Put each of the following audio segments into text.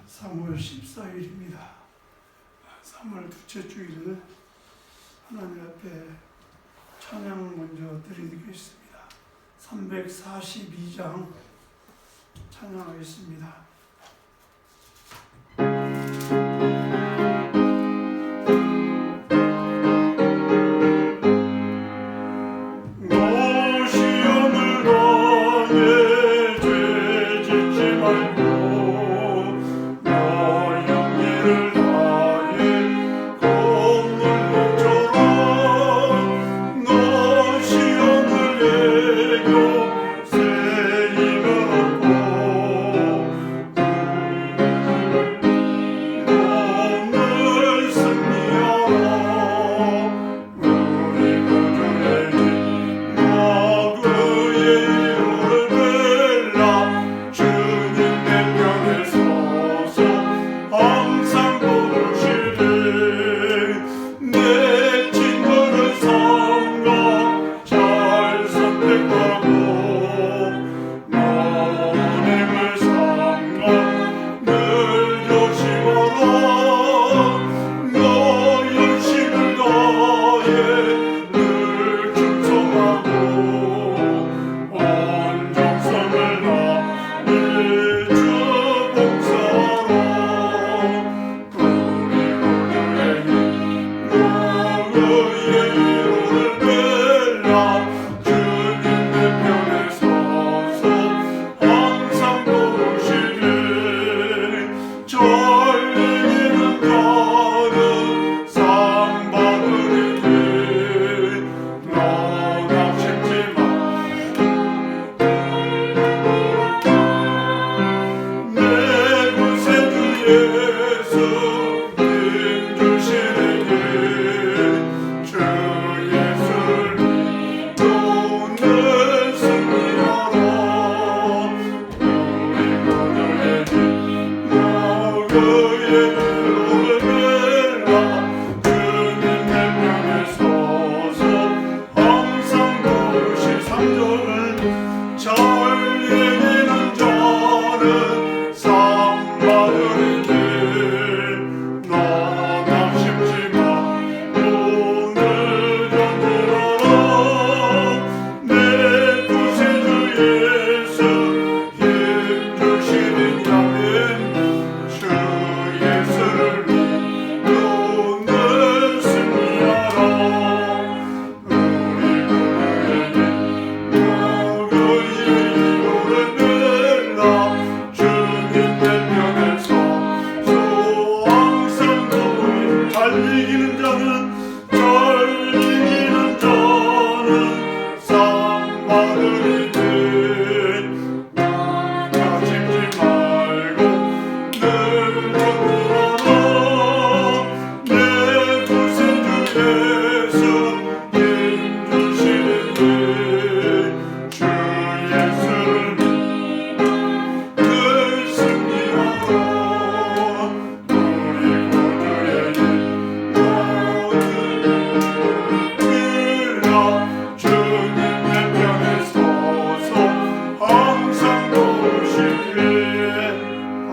3월 14일입니다. 3월 둘째 주일 하나님 앞에 찬양 먼저 드리겠습니다. 342장 찬양하겠습니다.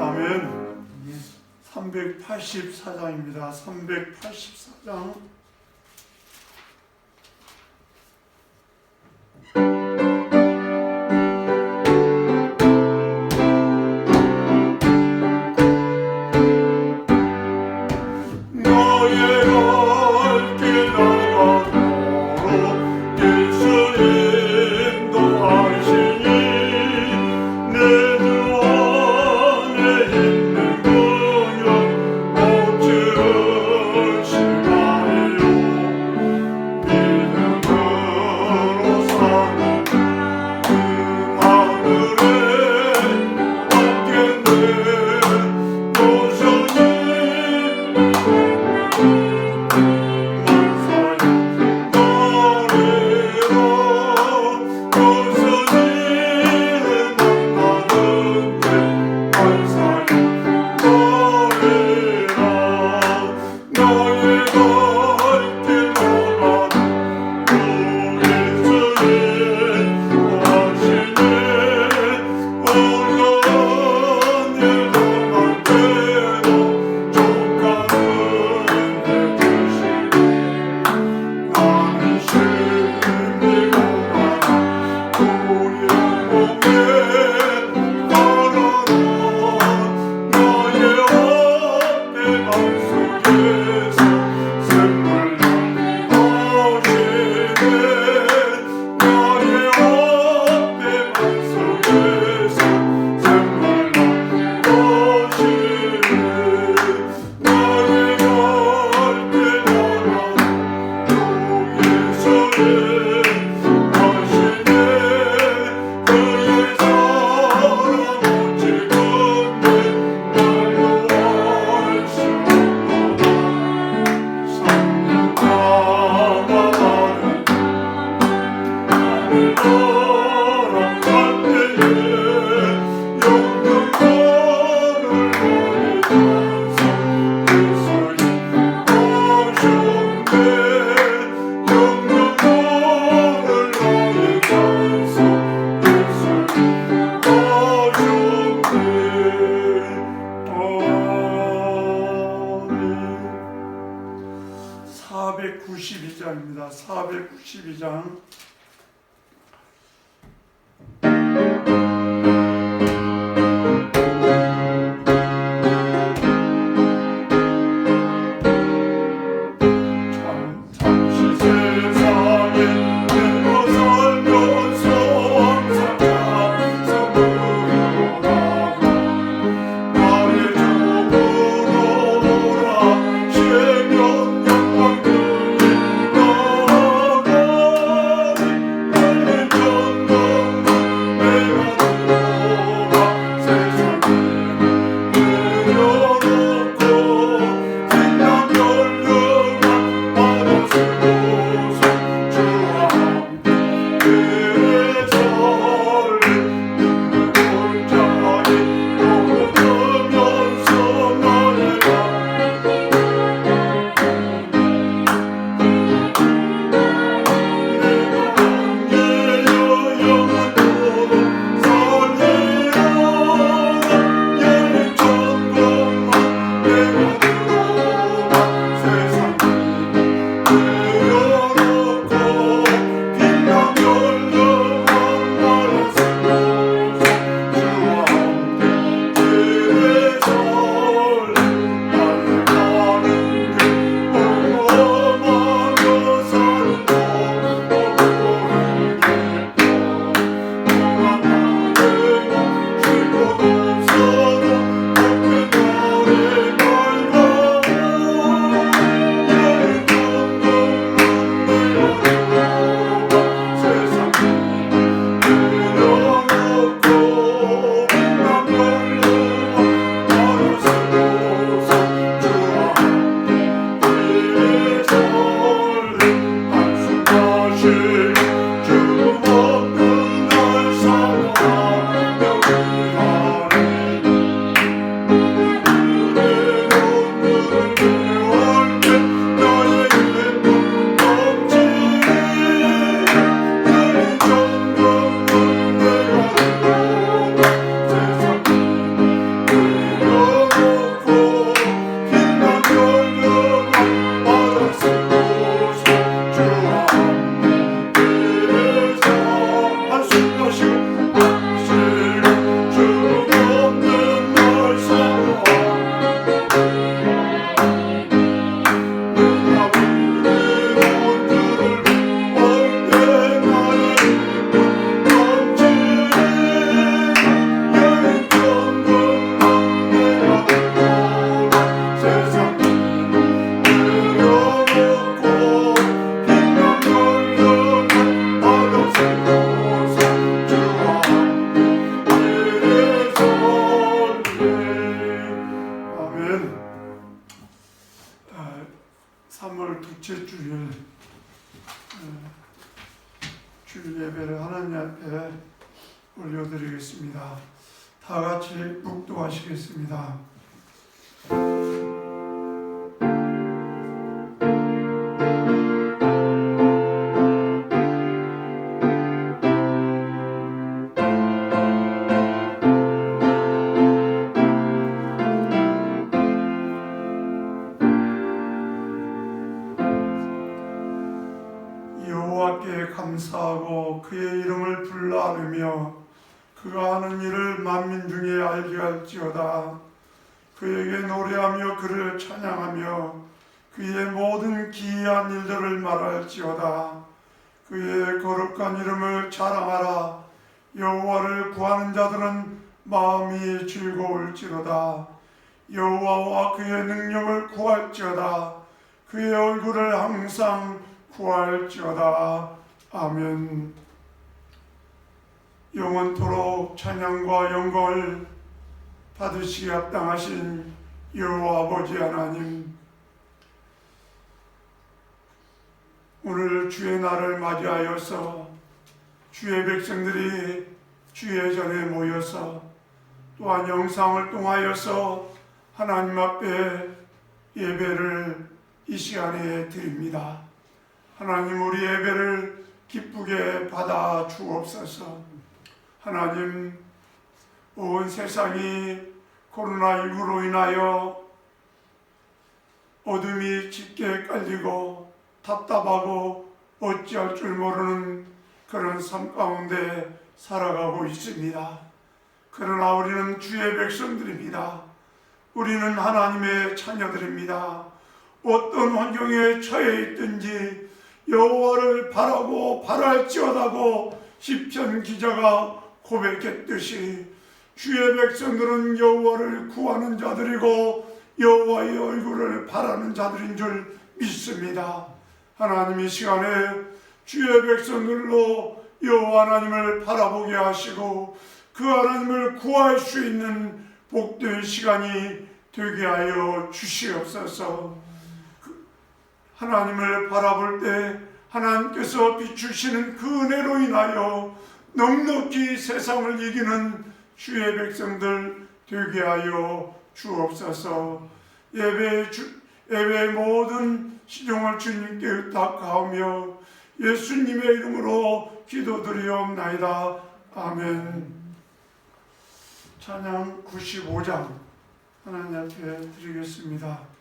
아멘. 384장입니다. 384장. 있는 그녀 어찌 492장입니다. 492장. 주일 예배를 하나님 앞에 올려드리겠습니다. 다 같이 묵도하시겠습니다. 여호와께 감사하고 그의 이름을 불러하며 그가 하는 일을 만민 중에 알게 할지어다. 그에게 노래하며 그를 찬양하며 그의 모든 기이한 일들을 말할지어다. 그의 거룩한 이름을 자랑하라. 여호와를 구하는 자들은 마음이 즐거울지로다. 여호와와 그의 능력을 구할지어다. 그의 얼굴을 항상 구할지어다. 아멘. 영원토록 찬양과 영광을 받으시기 합당하신 여호와 아버지 하나님, 오늘 주의 날을 맞이하여서 주의 백성들이 주의 전에 모여서 또한 영상을 통하여서 하나님 앞에 예배를 이 시간에 드립니다. 하나님, 우리 예배를 기쁘게 받아 주옵소서. 하나님, 온 세상이 코로나19로 인하여 어둠이 짙게 깔리고 답답하고 어찌할 줄 모르는 그런 삶 가운데 살아가고 있습니다. 그러나 우리는 주의 백성들입니다. 우리는 하나님의 자녀들입니다. 어떤 환경에 처해 있든지 여호와를 바라고 바랄지어다고 시편 기자가 고백했듯이 주의 백성들은 여호와를 구하는 자들이고 여호와의 얼굴을 바라는 자들인 줄 믿습니다. 하나님 이 시간에 주의 백성들로 여호와 하나님을 바라보게 하시고 그 하나님을 구할 수 있는 복된 시간이 되게 하여 주시옵소서. 하나님을 바라볼 때 하나님께서 비추시는 그 은혜로 인하여 넉넉히 세상을 이기는 주의 백성들 되게 하여 주옵소서. 예배의 모든 시종을 주님께 의탁하오며 예수님의 이름으로 기도드리옵나이다. 아멘. 찬양 95장 하나님 앞에 드리겠습니다.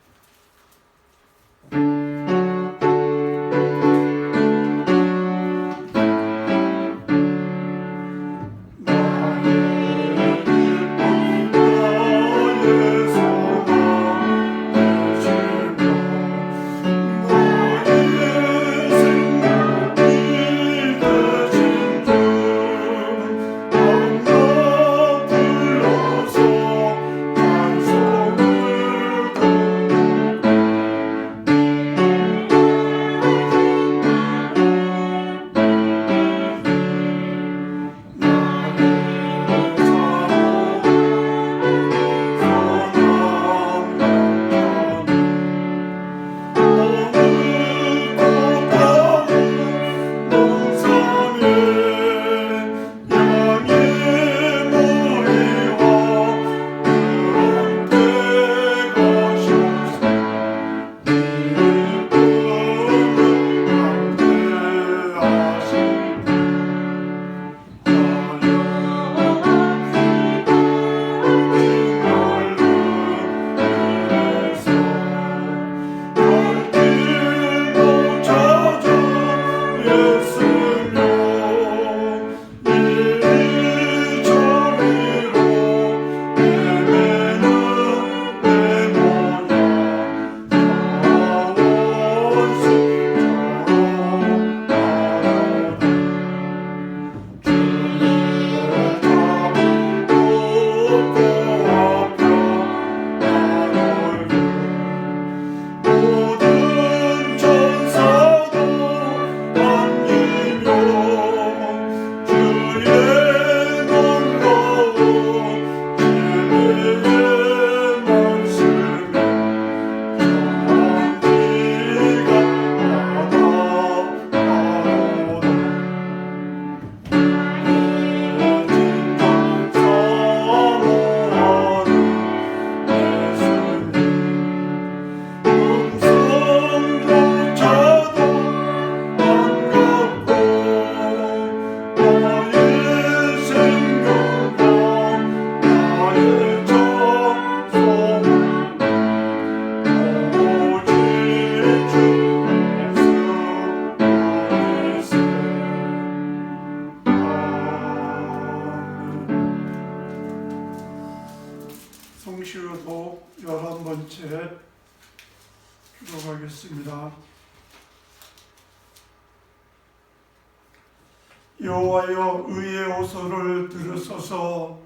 성시효독 11번째 기도하겠습니다. 여호와여 의의 호소를 들으소서.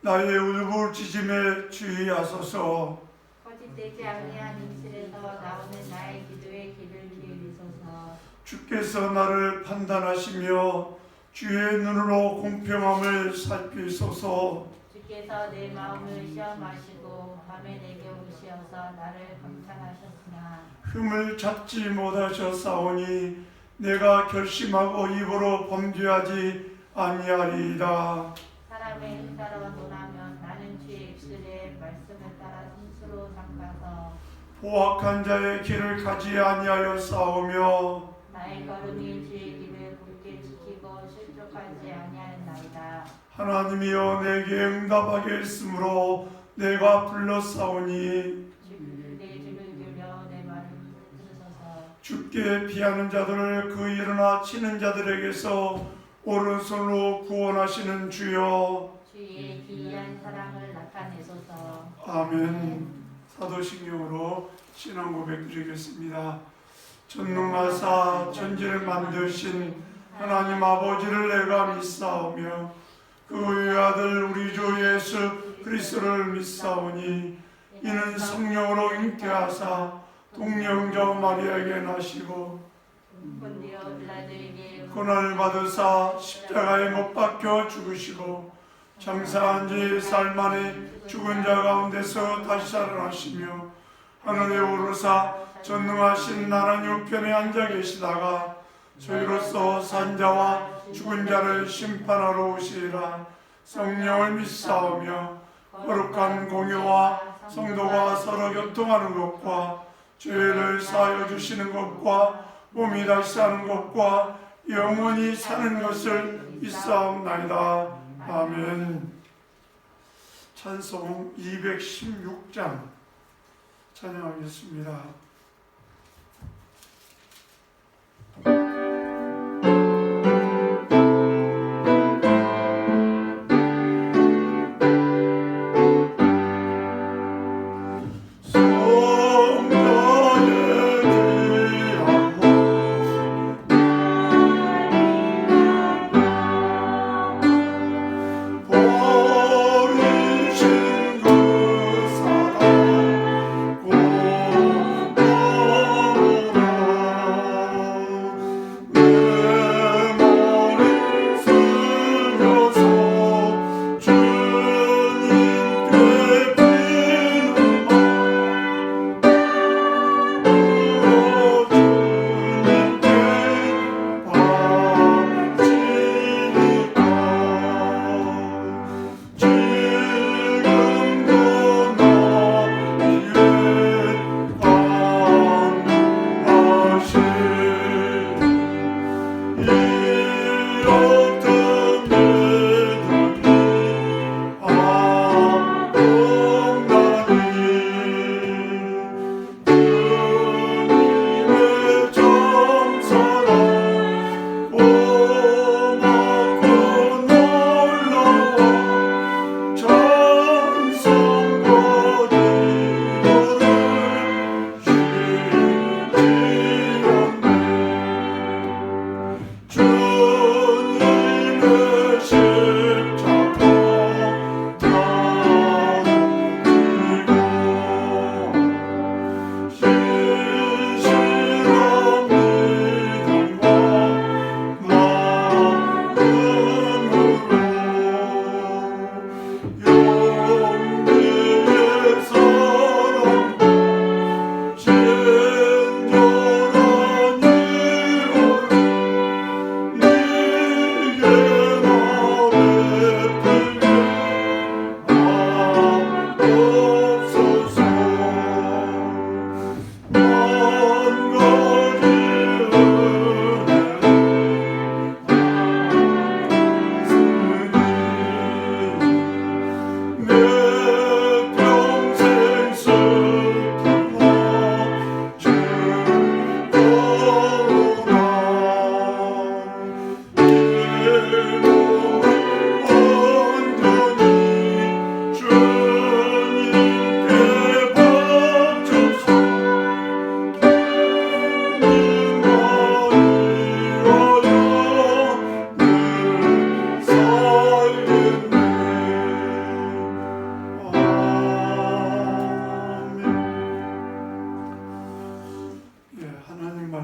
나의 울부짖음에 주의하소서. 거짓되지 아니한 입술에서 나오는 나의 기도에 귀를 기울이소서. 주께서 나를 판단하시며 주의 눈으로 공평함을 살피소서. 주께서 내 마음을 시험하시고 밤에 내게 오시어서 나를 감찰하셨으나 흠을 찾지 못하셨사오니 내가 결심하고 입으로 범죄하지 아니하리이다. 사람의 행사로 논하면 나는 주의 입술의 말씀을 따라 스스로 삼가서 포악한 자의 길을 가지 아니하여 싸우며 나의 걸음이 주의 길을 굳게 지키고 실족하지 아니하였나이다. 하나님이여 내게 응답하게 했으므로 내가 불렀사오니 내 귀를 기울여 내 말을 들으소서. 주께 비하는 자들을 그 일어나 치는 자들에게서 오른손으로 구원하시는 주여. 주의 기이한 사랑을 나타내소서. 아멘. 사도신경으로 신앙 고백 드리겠습니다. 전능하사 천지를 만드신 하나님 아버지를 내가 믿사오며 그 외아들 우리 주 예수 그리스도를 믿사오니 이는 성령으로 잉태하사 동령적 마리아에게 나시고 본디오 빌라도에게 고난을 받으사 십자가에 못 박혀 죽으시고 장사한 지 살 만에 죽은 자 가운데서 다시 살아나시며 하늘에 오르사 전능하신 나라님 우편에 앉아 계시다가 저희로서 산자와 죽은 자를 심판하러 오시리라. 성령을 믿사오며 거룩한 공유와 성도가 서로 교통하는 것과 죄를 사하여 주시는 것과 몸이 다시 사는 것과 영원히 사는 것을 믿사옵나이다. 아멘. 찬송 216장 찬양하겠습니다.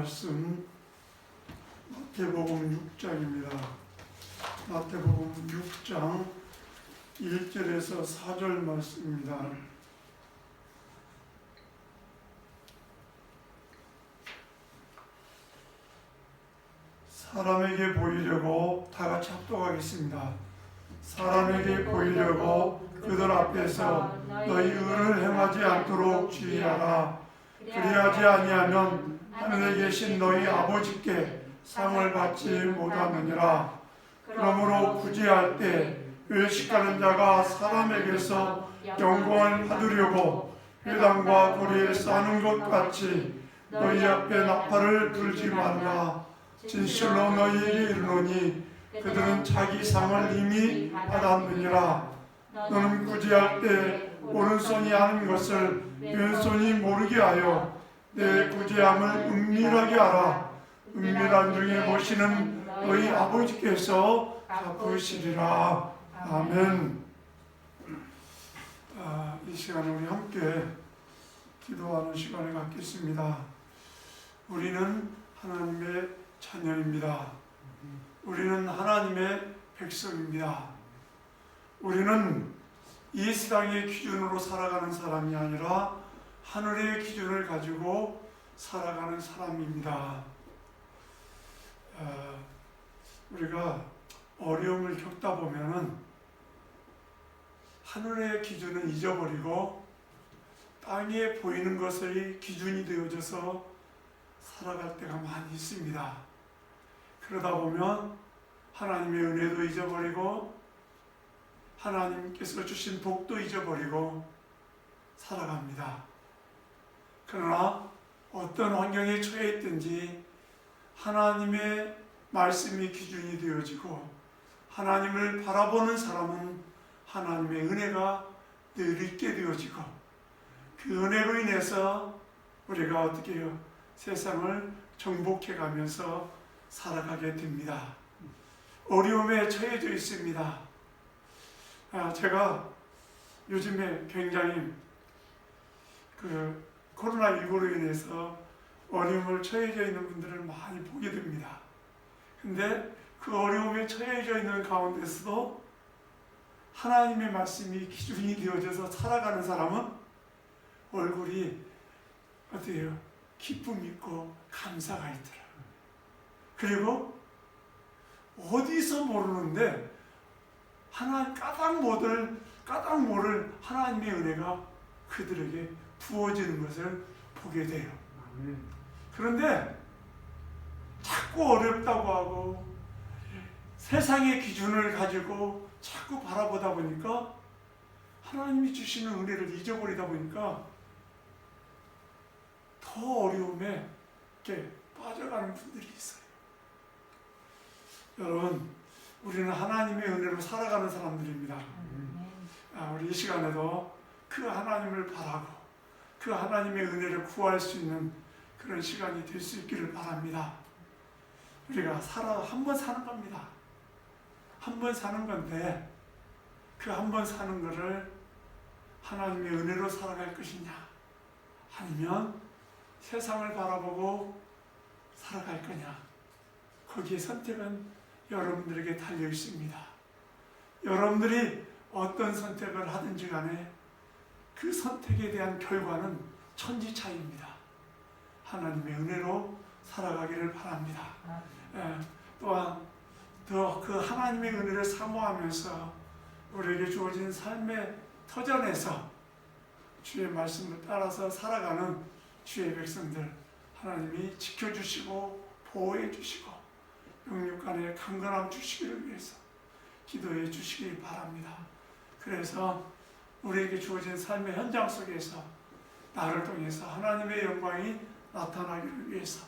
말씀 마태복음 6장입니다. 마태복음 6장 1절에서 4절 말씀입니다. 사람에게 보이려고 다 같이 합독하겠습니다. 사람에게 보이려고 그들 앞에서 너희 의를 행하지 않도록 주의하라. 그리하지 아니하면 하늘에 계신 너희 아버지께 상을 받지 못하느니라. 그러므로 구제할 때 외식하는 자가 사람에게서 영광을 받으려고 회당과 거리에 싸는 것 같이 너희 앞에 나팔을 불지 말라. 진실로 너희에게 이르노니 그들은 자기 상을 이미 받았느니라. 너는 구제할 때 오른손이 하는 것을 왼손이 모르게 하여 내 구제함을 은밀하게 하라. 은밀한 중에 보시는 너희 아버지께서 갚으시리라. 아멘. 이 시간에 우리 함께 기도하는 시간을 갖겠습니다. 우리는 하나님의 자녀입니다. 우리는 하나님의 백성입니다. 우리는 이 세상의 기준으로 살아가는 사람이 아니라 하늘의 기준을 가지고 살아가는 사람입니다. 우리가 어려움을 겪다 보면은 하늘의 기준은 잊어버리고 땅에 보이는 것의 기준이 되어져서 살아갈 때가 많이 있습니다. 그러다 보면 하나님의 은혜도 잊어버리고 하나님께서 주신 복도 잊어버리고 살아갑니다. 그러나 어떤 환경에 처해 있든지 하나님의 말씀이 기준이 되어지고 하나님을 바라보는 사람은 하나님의 은혜가 늘 있게 되어지고 그 은혜로 인해서 우리가 어떻게 해요? 세상을 정복해 가면서 살아가게 됩니다. 어려움에 처해져 있습니다. 제가 요즘에 굉장히 코로나19로 인해서 어려움을 처해져 있는 분들을 많이 보게 됩니다. 근데 그 어려움에 처해져 있는 가운데서도 하나님의 말씀이 기준이 되어져서 살아가는 사람은 얼굴이 어때요? 기쁨 있고 감사가 있더라. 그리고 어디서 모르는데 까닭 모를 하나님의 은혜가 그들에게 부어지는 것을 보게 돼요. 그런데 자꾸 어렵다고 하고 세상의 기준을 가지고 자꾸 바라보다 보니까 하나님이 주시는 은혜를 잊어버리다 보니까 더 어려움에 이렇게 빠져가는 분들이 있어요. 여러분, 우리는 하나님의 은혜로 살아가는 사람들입니다. 우리 이 시간에도 그 하나님을 바라고 그 하나님의 은혜를 구할 수 있는 그런 시간이 될 수 있기를 바랍니다. 우리가 한 번 사는 겁니다. 한 번 사는 건데 그 한 번 사는 거를 하나님의 은혜로 살아갈 것이냐 아니면 세상을 바라보고 살아갈 거냐, 거기에 선택은 여러분들에게 달려 있습니다. 여러분들이 어떤 선택을 하든지 간에 그 선택에 대한 결과는 천지차이입니다. 하나님의 은혜로 살아가기를 바랍니다. 또한 더 그 하나님의 은혜를 사모하면서 우리에게 주어진 삶의 터전에서 주의 말씀을 따라서 살아가는 주의 백성들 하나님이 지켜주시고 보호해 주시고 영육간에 강건함 주시기를 위해서 기도해 주시기 바랍니다. 그래서 우리에게 주어진 삶의 현장 속에서 나를 통해서 하나님의 영광이 나타나기를 위해서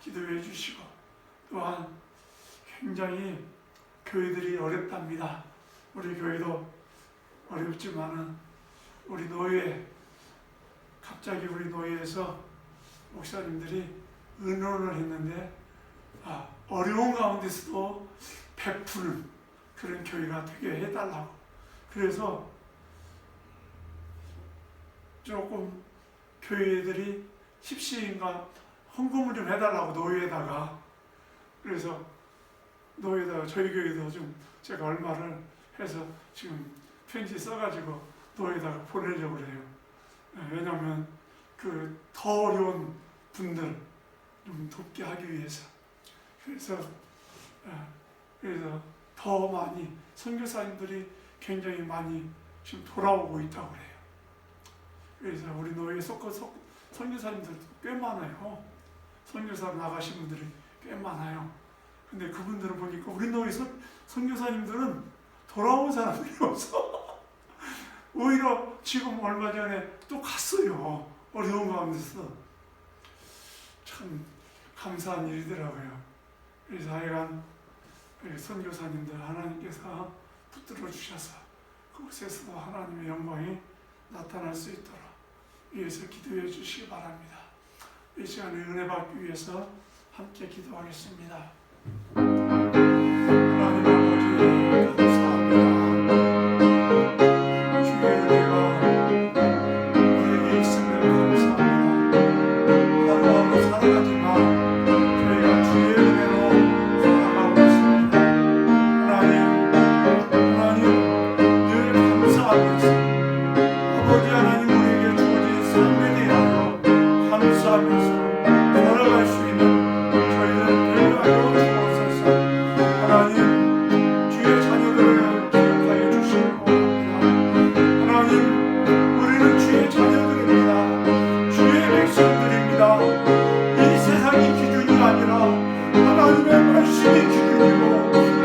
기도해 주시고, 또한 굉장히 교회들이 어렵답니다. 우리 교회도 어렵지만은 우리 노예, 갑자기 우리 노예에서 목사님들이 의논을 했는데 어려운 가운데서도 베푸는 그런 교회가 되게 해달라고. 그래서 조금 교회들이 십시인가 헌금을 좀 해달라고 노예에다가, 그래서 노예에다가 저희 교회도 좀 제가 얼마를 해서 지금 편지 써가지고 노예에다가 보내려고 그래요. 왜냐하면 그 더 어려운 분들 좀 돕게 하기 위해서. 그래서 더 많이 선교사님들이 굉장히 많이 지금 돌아오고 있다고 그래요. 그래서 우리 노예 선교사님들도 꽤 많아요. 선교사로 나가신 분들이 꽤 많아요. 근데 그분들을 보니까 우리 노예 선교사님들은 돌아온 사람들이 없어. 오히려 지금 얼마 전에 또 갔어요. 어려운 가운데서. 참 감사한 일이더라고요. 그래서 하여간 우리 선교사님들 하나님께서 붙들어 주셔서 그곳에서도 하나님의 영광이 나타날 수 있도록 위해서 기도해 주시기 바랍니다. 이 시간에 은혜 받기 위해서 함께 기도하겠습니다. 하나님 아버지 감사합니다. 주의 은혜가 우리에게 있음을 감사합니다. 하루하루 살아가지만 저희가 주의 은혜로 살아가고 있습니다. 하나님 늘 감사하면서 아버지 하나님 우리에게 주어진 삶에 대하여 감사하면서 살아갈 수 있는 저희들 되게 하여 주옵소서. 하나님 주의 자녀들을 기억하여 주시기 원합니다. 하나님 우리는 주의 자녀들입니다. 주의 백성들입니다. 이 세상이 기준이 아니라 하나님의 말씀이 기준이고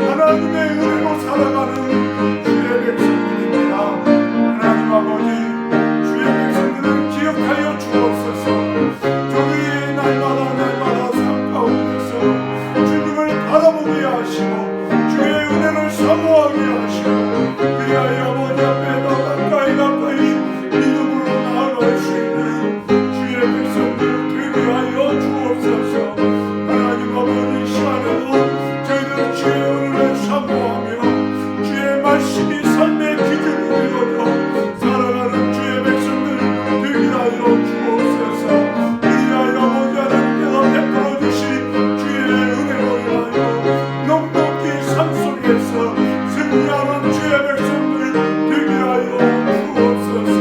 하나님의 은혜로 살아가는 주의 백성들입니다. 하나님 아버지 주의 백성들을 기억하여 주옵소서. 저희의 날마다 삶 가운데서 주님을 바라보게 하시고 주의 은혜를 사모하게 하시고 그리하여 아버지 앞에 더 가까이 믿음으로 나아갈 수 있는 주의 백성들 되게 하여 주옵소서. 하나님 아버지 시간에도 저희들 주의 은혜를 사모하며 주의 말씀이 삶의 기준이 되어서 살아가는 주의 백성들 되게 하여 주옵소서. 그리하여 아버지 하나님께서 베풀어 주신 주의 은혜로 인하여 넉넉히 삶 속에서 승리하는 주의 백성들 되게 하여 주옵소서.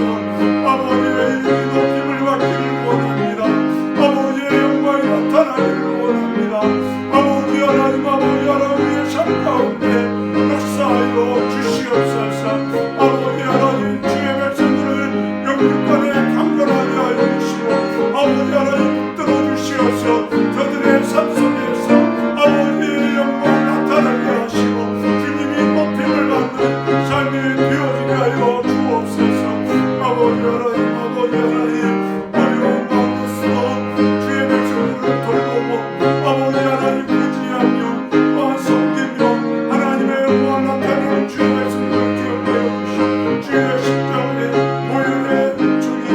아버지의 이름이 높임을 받기를 원합니다. 아버지의 영광이 나타나기를 원합니다. 아버지 하나님의 삶 가운데 역사하여 주시옵소서. 아버지 하나님 주의 백성들을 영육간에 강건하게 하여 주시고 아버지 하나님 붙들어 주시어서 저들의 삶 속에서 아버지의 영광을 나타나게 하시고 주님이 높임을 받는 삶이 되어지게 하여 주옵소서. 아버지 하나님 어려운 가운데서 주의 백성들을 돌보고 아버지 하나님 부지하며 또한 섬기며 하나님의 영광을 나타내는 주의 백성들을 기억하여 주시고 주의 십자가의 보혈의 은총이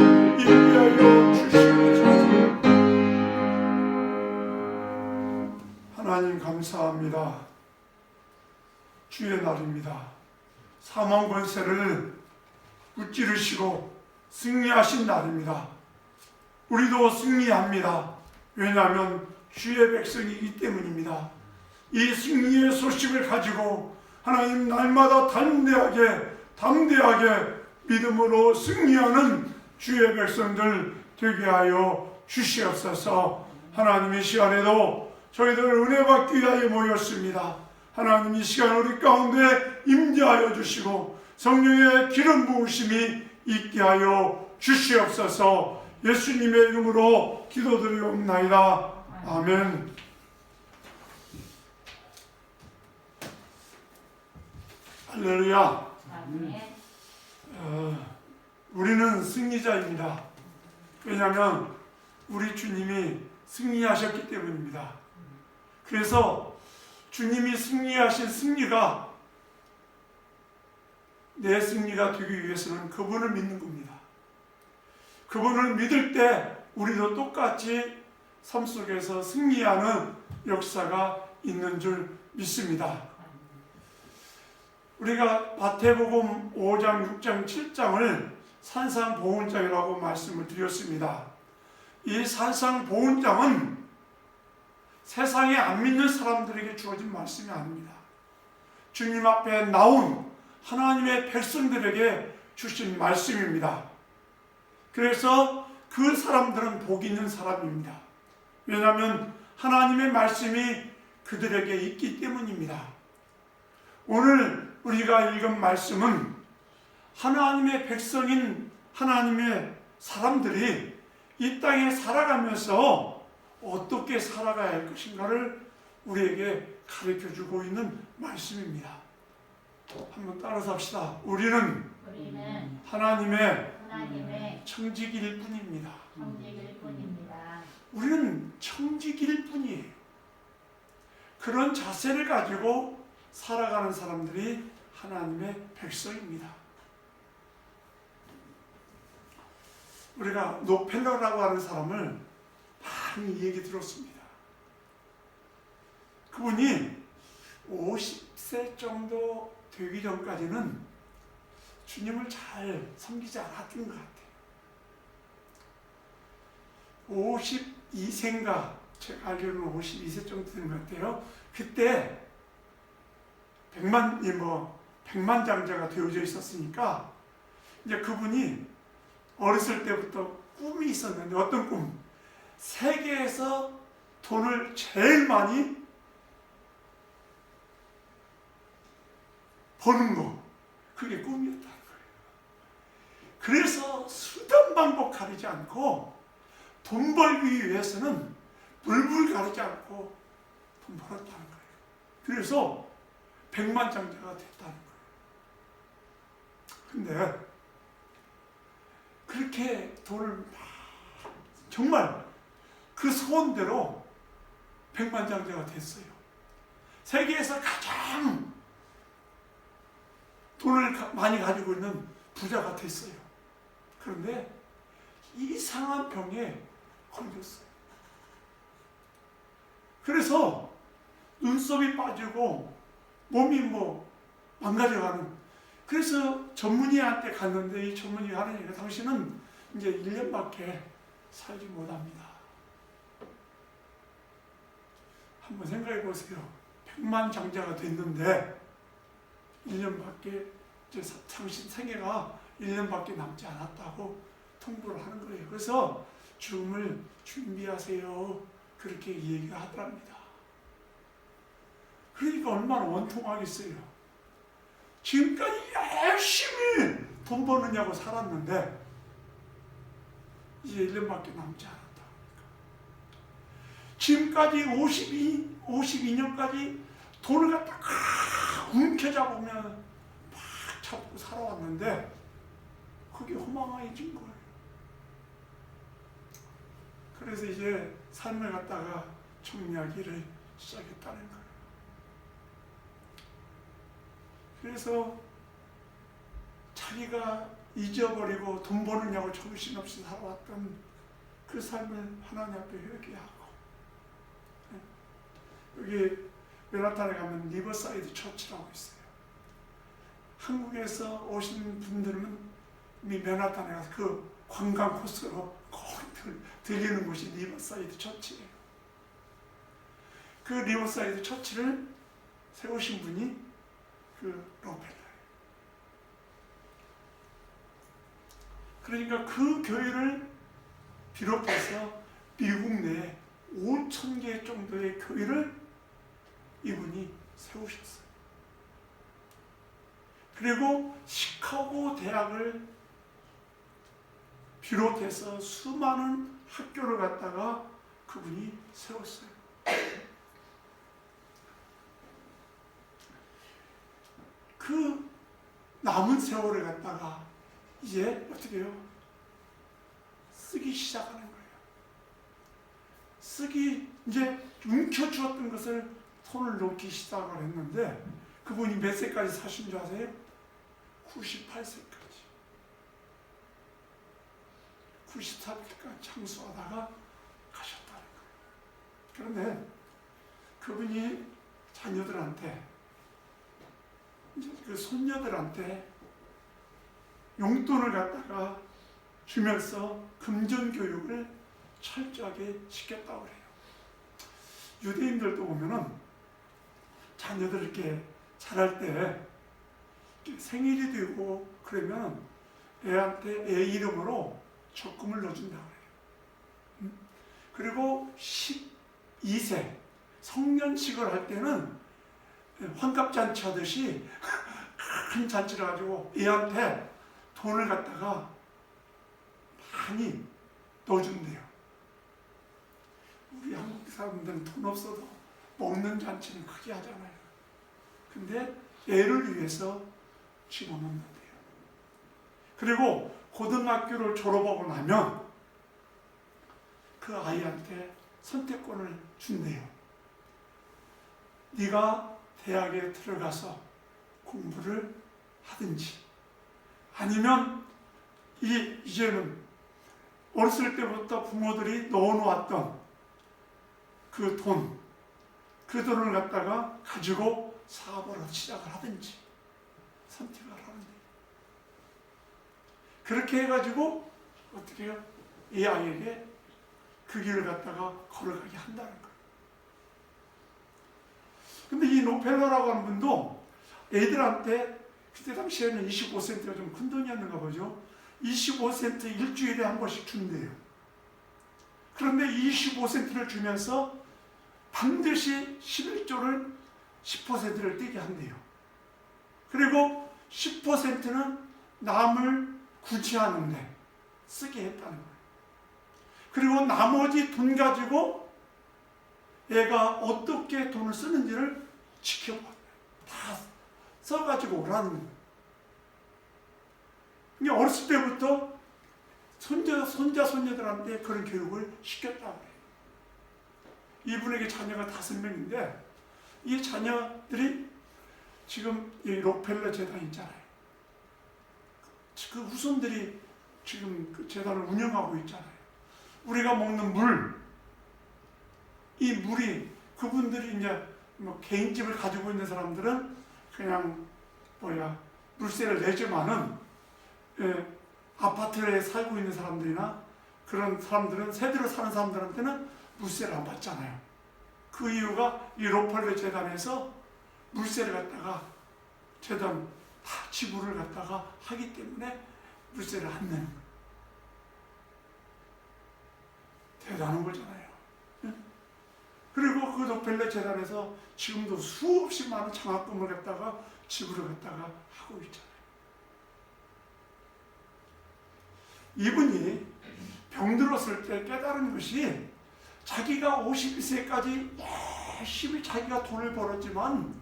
있게 하여 주시옵소서. 하나님 감사합니다. 주의 날입니다. 사망 권세를 무찌르시고 승리하신 날입니다. 우리도 승리합니다. 왜냐하면 주의 백성이기 때문입니다. 이 승리의 소식을 가지고 하나님 날마다 담대하게 믿음으로 승리하는 주의 백성들 되게 하여 주시옵소서. 하나님 이 시간에도 저희들 은혜 받기 위하여 모였습니다. 하나님 이 시간 우리 가운데 임재하여 주시고 성령의 기름 부으심이 있게 하여 주시옵소서. 예수님의 이름으로 기도드리옵나이다. 아멘. 할렐루야. 우리는 승리자입니다. 왜냐하면 우리 주님이 승리하셨기 때문입니다. 그래서 주님이 승리하신 승리가 내 승리가 되기 위해서는 그분을 믿는 겁니다. 그분을 믿을 때 우리도 똑같이 삶 속에서 승리하는 역사가 있는 줄 믿습니다. 우리가 마태복음 5장, 6장, 7장을 산상보훈장이라고 말씀을 드렸습니다. 이 산상보훈장은 세상에 안 믿는 사람들에게 주어진 말씀이 아닙니다. 주님 앞에 나온 하나님의 백성들에게 주신 말씀입니다. 그래서 그 사람들은 복 있는 사람입니다. 왜냐하면 하나님의 말씀이 그들에게 있기 때문입니다. 오늘 우리가 읽은 말씀은 하나님의 백성인 하나님의 사람들이 이 땅에 살아가면서 어떻게 살아가야 할 것인가를 우리에게 가르쳐주고 있는 말씀입니다. 한번 따라서 합시다. 우리는 하나님의 청지기일 뿐입니다. 청지기일 뿐입니다. 우리는 이길 뿐이에요. 그런 자세를 가지고 살아가는 사람들이 하나님의 백성입니다. 우리가 노펠러라고 하는 사람을 많이 얘기 들었습니다. 그분이 50세 정도 되기 전까지는 주님을 잘 섬기지 않았던 것 같아요. 52세인가, 제가 알기로는 52세 정도 된 것 같아요. 그때 백만장자가 되어져 있었으니까 이제 그분이 어렸을 때부터 꿈이 있었는데, 어떤 꿈? 세계에서 돈을 제일 많이 버는 거, 그게 꿈이었다는 거예요. 그래서 수단 방법 가리지 않고 돈 벌기 위해서는 불불 가리지 않고 돈 벌었다는 거예요. 그래서 백만장자가 됐다는 거예요. 근데 그렇게 돈을 정말 그 소원대로 백만장자가 됐어요. 세계에서 가장 돈을 많이 가지고 있는 부자가 됐어요. 그런데 이상한 병에 걸렸어요. 그래서 눈썹이 빠지고 몸이 망가져가는. 그래서 전문의한테 갔는데 이 전문의가 하는 얘기가, 당신은 이제 1년밖에 살지 못합니다. 한번 생각해 보세요. 백만장자가 됐는데 1년밖에, 당신 생애가 1년밖에 남지 않았다고 통보를 하는 거예요. 그래서 죽음을 준비하세요, 그렇게 얘기가 하더랍니다. 그러니까 얼마나 원통하겠어요. 지금까지 열심히 돈 버느냐고 살았는데 이제 1년밖에 남지 않았다. 지금까지 52년까지 돈을 갖다가 움켜잡으면 막 잡고 살아왔는데 그게 허망해진 거예요. 그래서 이제 삶을 갖다가 정리하기를 시작했다는 거예요. 그래서 자기가 잊어버리고 돈 버느냐고 정신없이 살아왔던 그 삶을 하나님 앞에 회개하고, 여기 맨하탄에 가면 리버사이드 처치라고 있어요. 한국에서 오신 분들은 이 맨하탄에 가서 그 관광 코스로 거기 들리는 곳이 리버사이드 처치예요. 그 리버사이드 처치를 세우신 분이 그 로펠러예요. 그러니까 그 교회를 비롯해서 미국 내에 5,000개 정도의 교회를 이분이 세우셨어요. 그리고 시카고 대학을 비롯해서 수많은 학교를 갖다가 그분이 세웠어요. 그 남은 세월을 갖다가 이제 어떻게 해요? 쓰기 시작하는 거예요. 이제 움켜쥐었던 것을 손을 놓기 시작을 했는데, 그분이 몇 세까지 사신 줄 아세요? 98세까지. 94세까지 장수하다가 가셨다는 거예요. 그런데 그분이 자녀들한테, 이제 그 손녀들한테 용돈을 갖다가 주면서 금전교육을 철저하게 시켰다고 그래요. 유대인들도 보면은 자녀들 이렇게 자랄 때 생일이 되고 그러면 애한테 애 이름으로 적금을 넣어준다고 그래요. 그리고 12세 성년식을 할 때는 환갑잔치 하듯이 큰 잔치를 가지고 애한테 돈을 갖다가 많이 넣어준대요. 우리 한국 사람들은 돈 없어도 먹는 잔치는 크게 하잖아요. 근데 애를 위해서 집어넣는데요. 그리고 고등학교를 졸업하고 나면 그 아이한테 선택권을 준대요. 네가 대학에 들어가서 공부를 하든지 아니면 이제는 어렸을 때부터 부모들이 넣어놓았던 그 돈을 갖다가 가지고 사업을 시작을 하든지 선택을 하는 거예요. 그렇게 해가지고 어떻게 해요? 이 아이에게 그 길을 갖다가 걸어가게 한다는 거예요. 근데 이 록펠러라고 하는 분도 애들한테 그때 당시에는 25센트가 좀 큰 돈이었는가 보죠. 25센트 일주일에 한 번씩 준대요. 그런데 25센트를 주면서 반드시 11조를 10%를 떼게 한대요. 그리고 10%는 남을 구제하는데 쓰게 했다는 거예요. 그리고 나머지 돈 가지고 얘가 어떻게 돈을 쓰는지를 지켜봐요. 다 써가지고 오라는 거예요. 그러니까 어렸을 때부터 손자손녀들한테 그런 교육을 시켰다고 해요. 이분에게 자녀가 5명인데 이 자녀들이 지금 이 록펠러 재단 있잖아요. 그 후손들이 지금 그 재단을 운영하고 있잖아요. 우리가 먹는 물, 이 물이 그분들이 이제 뭐 개인집을 가지고 있는 사람들은 그냥 물세를 내지만은 아파트에 살고 있는 사람들이나 그런 사람들은 세대로 사는 사람들한테는 물세를 안 받잖아요. 그 이유가 이 록펠러 재단에서 물세를 갖다가 재단 다 지불을 갖다가 하기 때문에 물세를 안 내는 거예요. 대단한 거잖아요. 그리고 그 록펠러 재단에서 지금도 수없이 많은 장학금을 갖다가 지불을 갖다가 하고 있잖아요. 이분이 병들었을 때 깨달은 것이 자기가 51세까지 열심히 자기가 돈을 벌었지만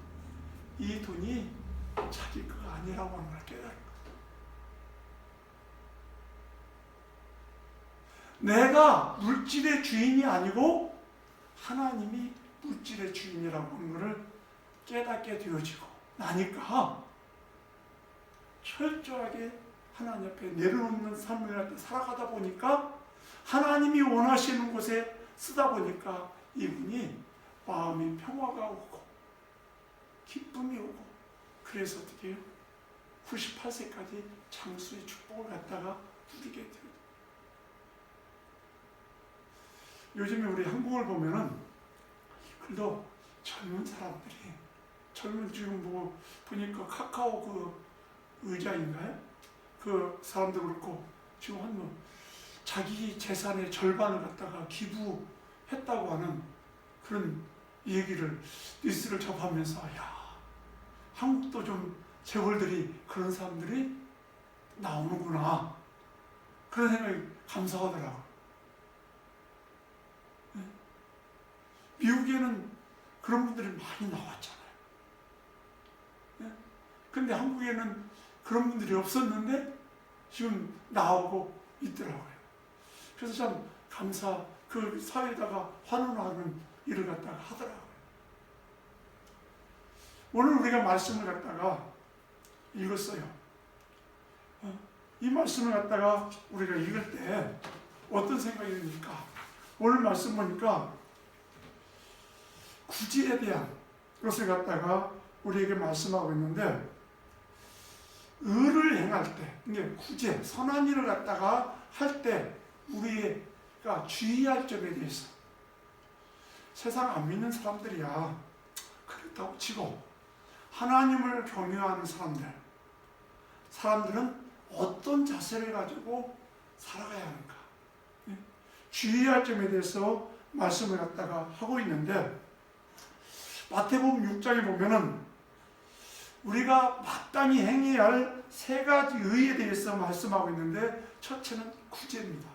이 돈이 자기 거가 아니라고 하는 걸 깨달은 거예요. 내가 물질의 주인이 아니고 하나님이 물질의 주인이라고 하는 것을 깨닫게 되어지고 나니까 철저하게 하나님 앞에 내려놓는 삶을 살아가다 보니까 하나님이 원하시는 곳에 쓰다 보니까 이분이 마음이 평화가 오고 기쁨이 오고 그래서 어떻게 해요? 98세까지 장수의 축복을 갖다가 누리게 돼요. 요즘에 우리 한국을 보면은 그래도 젊은 사람들이 지금 보니까 카카오 그 의장인가요? 그 사람도 그렇고 지금 자기 재산의 절반을 갖다가 기부했다고 하는 그런 얘기를 뉴스를 접하면서 한국도 좀 재벌들이 그런 사람들이 나오는구나 그런 생각이 감사하더라고요. 미국에는 그런 분들이 많이 나왔잖아요. 근데 한국에는 그런 분들이 없었는데 지금 나오고 있더라고요. 그래서 참 그 사회에다가 환원하는 일을 갖다가 하더라고요. 오늘 우리가 말씀을 갖다가 읽었어요. 이 말씀을 갖다가 우리가 읽을 때 어떤 생각이 듭니까? 오늘 말씀 보니까 구제에 대한 것을 갖다가 우리에게 말씀하고 있는데 의를 행할 때, 이게 구제, 선한 일을 갖다가 할 때 우리가 주의할 점에 대해서 세상 안 믿는 사람들이야 그렇다고 치고 하나님을 경외하는 사람들은 어떤 자세를 가지고 살아가야 하는가 주의할 점에 대해서 말씀을 갖다가 하고 있는데 마태복음 6장에 보면은 우리가 마땅히 행해야 할 3가지 의에 대해서 말씀하고 있는데 첫째는 구제입니다.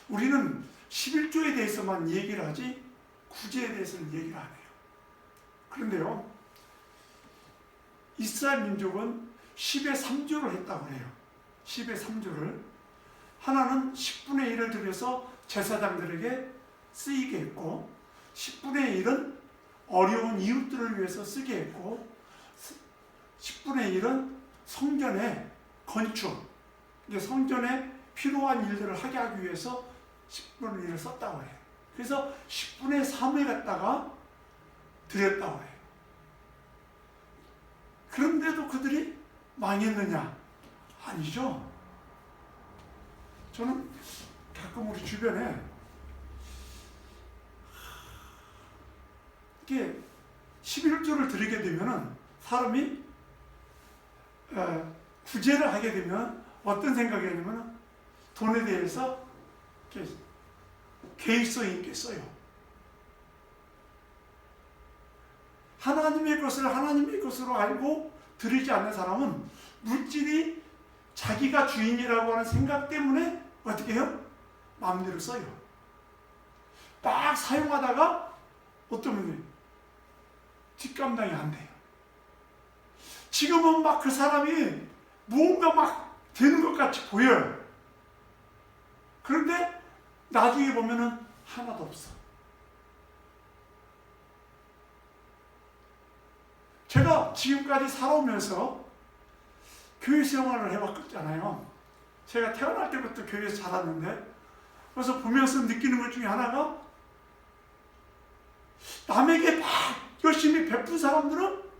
우리는 11조에 대해서만 얘기를 하지 구제에 대해서는 얘기를 안 해요. 그런데요, 이스라엘 민족은 10의 3조를 했다고 해요. 10의 3조를. 하나는 10분의 1을 들여서 제사장들에게 쓰이게 했고 10분의 1은 어려운 이웃들을 위해서 쓰게 했고 10분의 1은 성전의 건축, 성전에 필요한 일들을 하게 하기 위해서 10분의 1을 썼다고 해요. 그래서 10분의 3을 갖다가 드렸다고 해요. 그런데도 그들이 망했느냐? 아니죠. 저는 가끔 우리 주변에 이렇게 11조를 드리게 되면은 사람이 구제를 하게 되면 어떤 생각이 하냐면 돈에 대해서 이렇게 개의성 있게 써요. 하나님의 것을 하나님의 것으로 알고 드리지 않는 사람은 물질이 자기가 주인이라고 하는 생각 때문에 어떻게 해요? 마음대로 써요. 막 사용하다가 어떤 분이 뒷감당이 안 돼요. 지금은 막 그 사람이 무언가 막 되는 것 같이 보여요. 그런데 나중에 보면은 하나도 없어. 제가 지금까지 살아오면서 교회 생활을 해봤잖아요. 제가 태어날 때부터 교회에서 자랐는데, 그래서 보면서 느끼는 것 중에 하나가 남에게 막 열심히 베푼 사람들은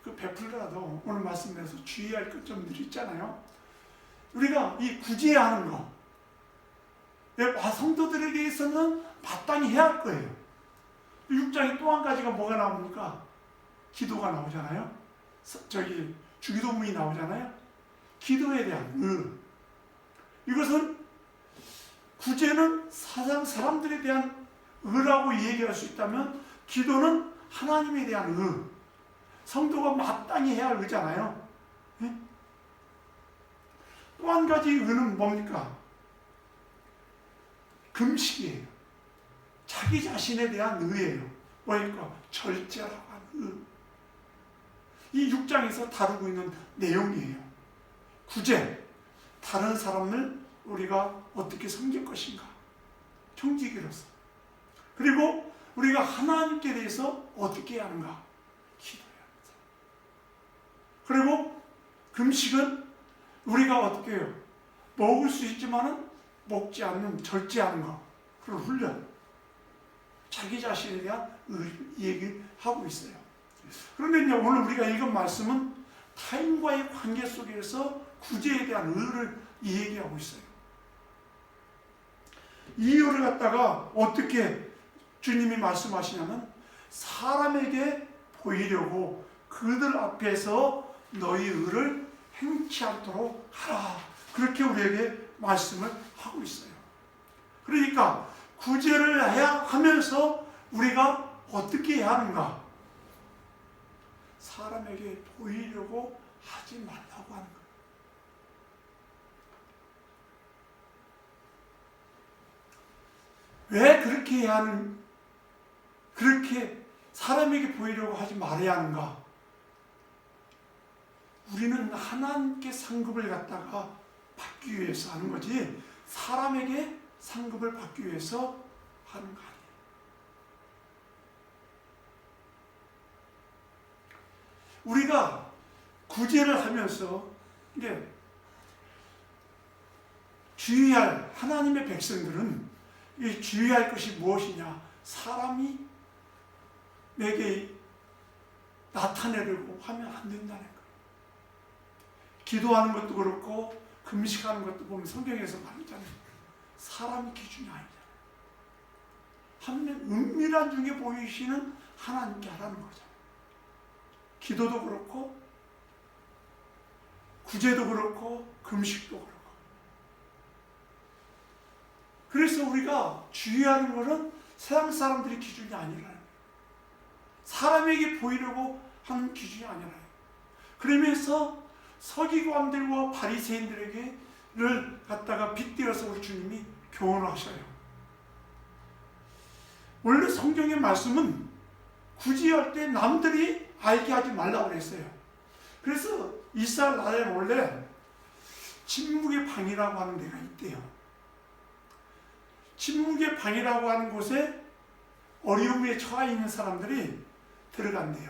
그 베풀더라도 오늘 말씀에서 주의할 점들이 있잖아요. 우리가 이 구제하는 거, 성도들에게 있어서는 마땅히 해야 할 거예요. 6장에 또 한 가지가 뭐가 나옵니까? 기도가 나오잖아요. 주기도문이 나오잖아요. 기도에 대한 이것은 구제는 사람들에 대한 의라고 얘기할 수 있다면, 기도는 하나님에 대한 성도가 마땅히 해야 할 의잖아요. 예? 또 한 가지 의는 뭡니까? 금식이에요. 자기 자신에 대한 의예요. 뭐니까? 절제라고 하는 이 6장에서 다루고 있는 내용이에요. 구제, 다른 사람을 우리가 어떻게 섬길 것인가, 총지기로서. 그리고 우리가 하나님께 대해서 어떻게 해야 하는가, 기도해야 합니다. 그리고 금식은 우리가 어떻게 해요? 먹을 수 있지만은 먹지 않는, 절제하는 거, 그런 훈련. 자기 자신에 대한 얘기하고 있어요. 그런데 이제 오늘 우리가 읽은 말씀은 타인과의 관계 속에서 구제에 대한 의를 얘기하고 있어요. 이 의를 갖다가 어떻게 주님이 말씀하시냐면, 사람에게 보이려고 그들 앞에서 너희 의를 행치 않도록 하라. 그렇게 우리에게 말씀을 하고 있어요. 그러니까 구제를 해야 하면서 우리가 어떻게 해야 하는가? 사람에게 보이려고 하지 말라고 하는 거예요. 왜 그렇게 해야 하는, 그렇게 사람에게 보이려고 하지 말아야 하는가? 우리는 하나님께 상급을 갖다가 받기 위해서 하는 거지, 사람에게 상급을 받기 위해서 하는 거 아니에요. 우리가 구제를 하면서 이제 주의할, 하나님의 백성들은 이 주의할 것이 무엇이냐? 사람이 내게 나타내려고 하면 안 된다는 거예요. 기도하는 것도 그렇고 금식하는 것도 보면 성경에서 말하잖아요. 사람이 기준이 아니잖아요. 한면 은밀한 중에 보이시는 하나님께 하라는 거잖아요. 기도도 그렇고 구제도 그렇고 금식도 그렇고. 그래서 우리가 주의하는 것은 세상 사람들의 기준이 아니라는 거예요. 사람에게 보이려고 하는 기준이 아니라는 거예요. 그러면서 서기관들과 바리새인들에게를 갖다가 빗대어서 우리 주님이 교훈하셔요. 원래 성경의 말씀은 구제할 때 남들이 알게 하지 말라고 그랬어요. 그래서 이스라엘 나라에 원래 침묵의 방이라고 하는 데가 있대요. 침묵의 방이라고 하는 곳에 어려움에 처해 있는 사람들이 들어간대요.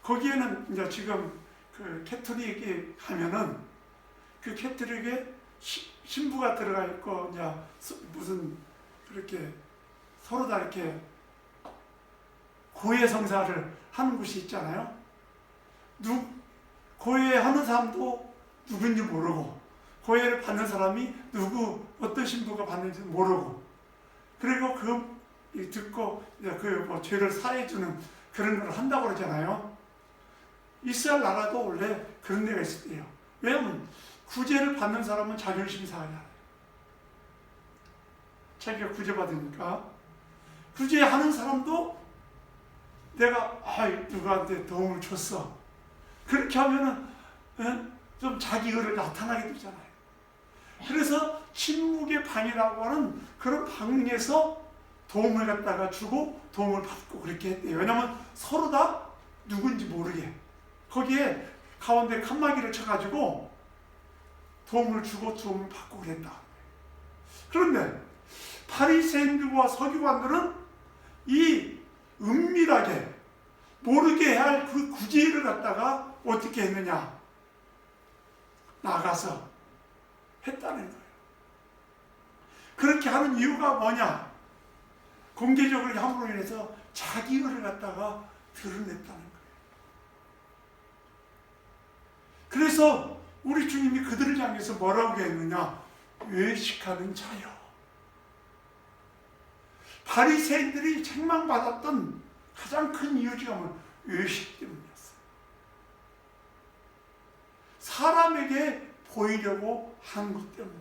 거기에는 이제 지금 그 캐톨릭에 가면은 그 캐톨릭에 신부가 들어가 있고 이제 무슨 그렇게 서로 다 이렇게 고해 성사를 하는 곳이 있잖아요. 고해하는 사람도 누군지 모르고 고해를 받는 사람이 어떤 신부가 받는지 모르고 그리고 듣고 그 죄를 사해주는 그런 걸 한다고 그러잖아요. 이스라엘 나라도 원래 그런 데가 있었대요. 왜냐하면 구제를 받는 사람은 자존심이 상하잖아요. 자기가 구제받으니까. 구제하는 사람도 내가 누구한테 도움을 줬어. 그렇게 하면은 좀 자기 의를 나타나게 되잖아요. 그래서 침묵의 방이라고 하는 그런 방에서 도움을 갖다가 주고 도움을 받고 그렇게 했대요. 왜냐하면 서로 다 누군지 모르게 거기에 가운데 칸막이를 쳐가지고 도움을 주고 도움을 받고 그랬다. 그런데 바리새인들과 서기관들은 이 은밀하게 모르게 할 그 구제를 갖다가 어떻게 했느냐? 나가서 했다는 거예요. 그렇게 하는 이유가 뭐냐? 공개적으로 함으로 인해서 자기 의를 갖다가 드러냈다는 거예요. 그래서 우리 주님이 그들을 향해서 뭐라고 했느냐? 외식하는 자요. 바리새인들이 책망받았던 가장 큰 이유 중에 하나는 외식 때문이었어요. 사람에게 보이려고 한 것 때문에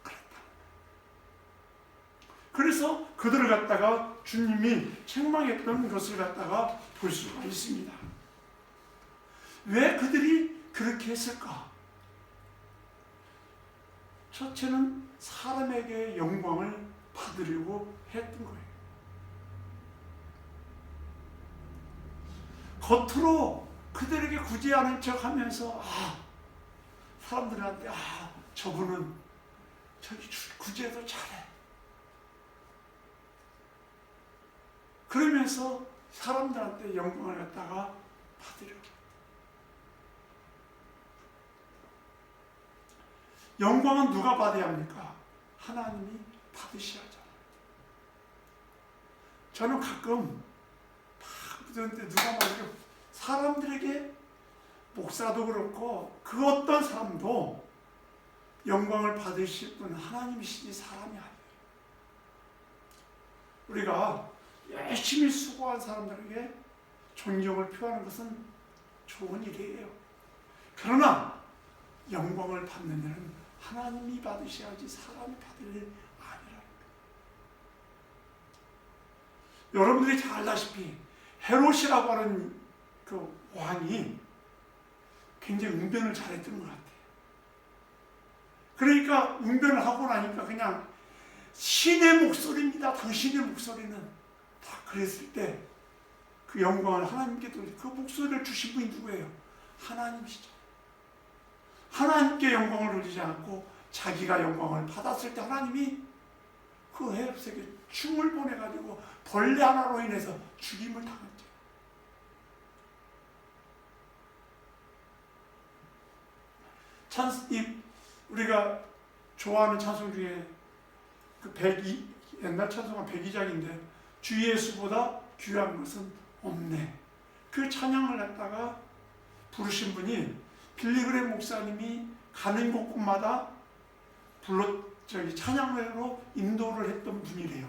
그랬다. 그래서 그들을 갖다가 주님이 책망했던 것을 갖다가 볼 수가 있습니다. 왜 그들이 그렇게 했을까? 첫째는 사람에게 영광을 받으려고 했던 거예요. 겉으로 그들에게 구제하는 척 하면서 사람들한테 저분은 저기 구제도 잘해. 그러면서 사람들한테 영광을 갖다가 받으려고. 영광은 누가 받아야 합니까? 하나님이 받으셔야 하잖아요. 저는 가끔 그런데 누가 말해요. 사람들에게 목사도 그렇고 그 어떤 사람도 영광을 받으실 분은 하나님이시지 사람이 아니에요. 우리가 열심히 수고한 사람들에게 존경을 표하는 것은 좋은 일이에요. 그러나 영광을 받는 일은 하나님이 받으셔야지 사람이 받을 일 아니라는 거예요. 여러분들이 잘 알다시피 헤롯이라고 하는 그 왕이 굉장히 웅변을 잘했던 것 같아요. 그러니까 웅변을 하고 나니까 그냥 신의 목소리입니다. 당신의 목소리는 다 그랬을 때 그 영광을 하나님께 돌리 그 목소리를 주신 분이 누구예요? 하나님이시죠. 하나님께 영광을 돌리지 않고 자기가 영광을 받았을 때 하나님이 그 헤롯에게 충을 보내가지고 벌레 하나로 인해서 죽임을 당했죠. 우리가 좋아하는 찬송 중에 그 옛날 찬송은 102장인데 주 예수보다 귀한 것은 없네. 그 찬양을 갖다가 부르신 분이 빌리그레 목사님이 가는 곳곳마다 찬양으로 인도를 했던 분이래요.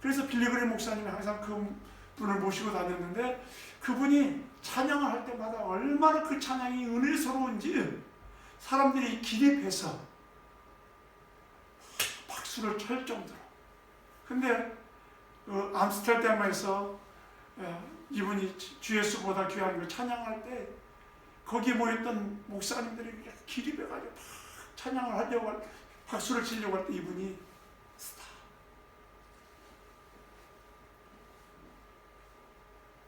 그래서 빌리그레 목사님이 항상 그 분을 모시고 다녔는데 그분이 찬양을 할 때마다 얼마나 그 찬양이 은혜스러운지 사람들이 기립해서 박수를 칠 정도로. 근데 암스테르담에서 이분이 주 예수보다 귀한 걸 찬양할 때 거기에 모였던 목사님들이 기립해가지고 막 찬양을 하려고 박수를 치려고 할 때 이분이 스탑.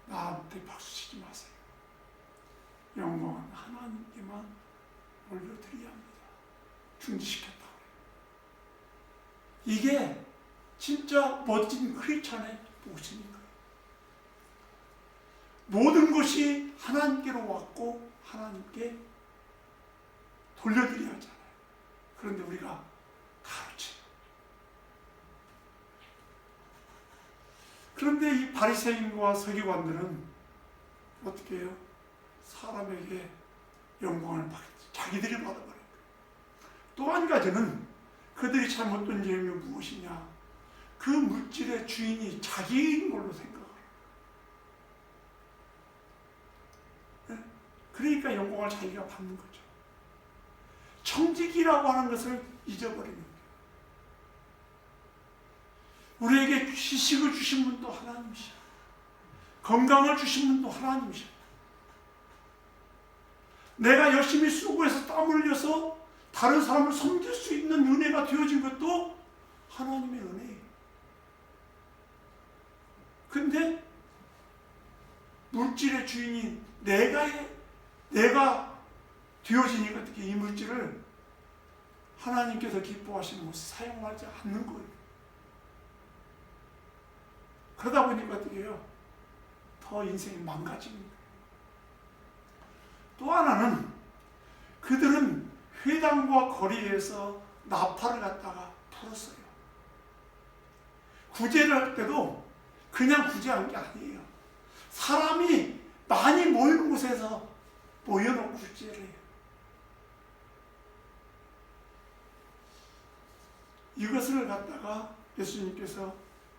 나한테 박수 치지 마세요. 영광은 하나님께만 올려드려야 합니다. 중지시켰다. 이게 진짜 멋진 크리스찬의 모습인 거예요. 모든 것이 하나님께로 왔고 하나님께 돌려드려야 하잖아요. 그런데 우리가 가로채요. 그런데 이 바리새인과 서기관들은 어떻게 해요? 사람에게 영광을 자기들이 받아버려요. 또 한 가지는 그들이 잘못된 점이 무엇이냐? 그 물질의 주인이 자기인 걸로 생각을 해요. 그러니까 영광을 자기가 받는 거죠. 청직이라고 하는 것을 잊어버리는 거예요. 우리에게 지식을 주신 분도 하나님이시오. 건강을 주신 분도 하나님이시오. 내가 열심히 수고해서 땀 흘려서 다른 사람을 섬길 수 있는 은혜가 되어진 것도 하나님의 은혜예요. 근데 물질의 주인이 내가 되어지니까 어떻게 이 물질을 하나님께서 기뻐하시는 것을 사용하지 않는 거예요. 그러다 보니까 어떻게 해요? 더 인생이 망가지는 거예요. 또 하나는 그들은 회당과 거리에서 나팔을 갖다가 풀었어요. 구제를 할 때도 그냥 구제한 게 아니에요. 사람이 많이 모이는 곳에서 모여놓고 구제를 해요. 이것을 갖다가 예수님께서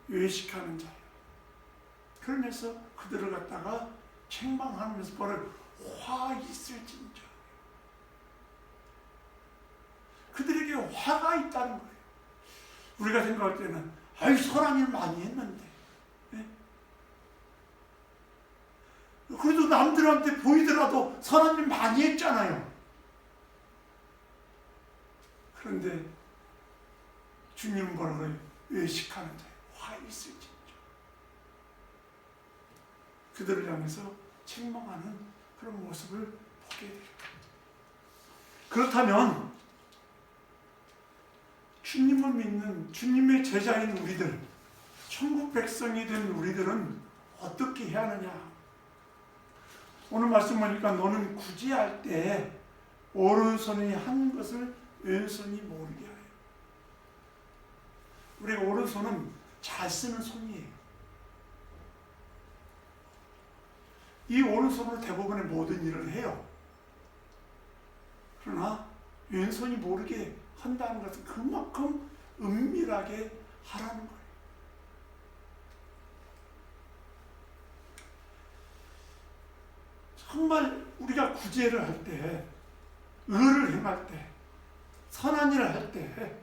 외식하는 자예요. 그러면서 그들을 갖다가 책망하면서 벌을 화 있을진저. 그들에게 화가 있다는 거예요. 우리가 생각할 때는 아이 선한 일 많이 했는데 네? 그래도 남들한테 보이더라도 선한 일 많이 했잖아요. 그런데 주님은 뭐라고요? 외식하는 자예요. 화 있을진저. 그들을 향해서 책망하는 그런 모습을 보게 돼요. 그렇다면 주님을 믿는 주님의 제자인 우리들, 천국 백성이 된 우리들은 어떻게 해야 하느냐? 오늘 말씀 보니까 너는 구제할 때 오른손이 한 것을 왼손이 모르게 하여. 우리가 오른손은 잘 쓰는 손이에요. 이 오른손으로 대부분의 모든 일을 해요. 그러나 왼손이 모르게 한다는 것은 그만큼 은밀하게 하라는 거예요. 정말 우리가 구제를 할 때, 의를 행할 때, 선한 일을 할 때